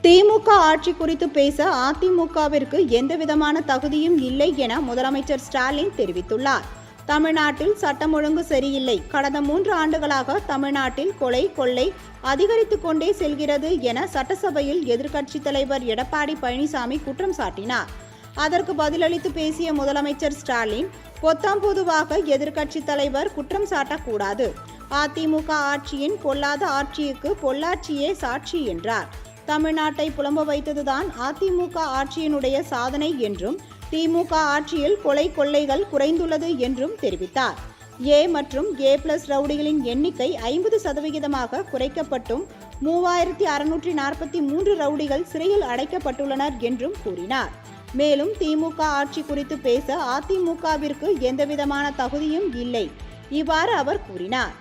திமுக ஆட்சி குறித்து பேச அதிமுகவிற்கு எந்தவிதமான தகுதியும் இல்லை என முதலமைச்சர் ஸ்டாலின் தெரிவித்துள்ளார். தமிழ்நாட்டில் சட்டம் ஒழுங்கு சரியில்லை. கடந்த 3 ஆண்டுகளாக தமிழ்நாட்டில் கொலை கொள்ளை அதிகரித்துக் கொண்டே செல்கிறது என சட்டசபையில் எதிர்க்கட்சித் தலைவர் எடப்பாடி பழனிசாமி குற்றம் சாட்டினார். அதற்கு பதிலளித்து பேசிய முதலமைச்சர் ஸ்டாலின், பொத்தாம் பொதுவாக எதிர்க்கட்சித் தலைவர் குற்றம் சாட்டக்கூடாது. அதிமுக ஆட்சியின் பொல்லாத ஆட்சிக்கு பொள்ளாச்சியே சாட்சி என்றார். தமிழ்நாட்டை புலம்ப வைத்ததுதான் அதிமுக ஆட்சியினுடைய சாதனை என்றும், திமுக ஆட்சியில் கொலை கொள்ளைகள் குறைந்துள்ளது என்றும் தெரிவித்தார். ஏ மற்றும் A+ ரவுடிகளின் எண்ணிக்கை 50% குறைக்கப்பட்டும் 3643 ரவுடிகள் சிறையில் அடைக்கப்பட்டுள்ளனர் என்றும் கூறினார். மேலும் திமுக ஆட்சி குறித்து பேச அதிமுகவிற்கு எந்தவிதமான தகுதியும் இல்லை. இவ்வாறு அவர் கூறினார்.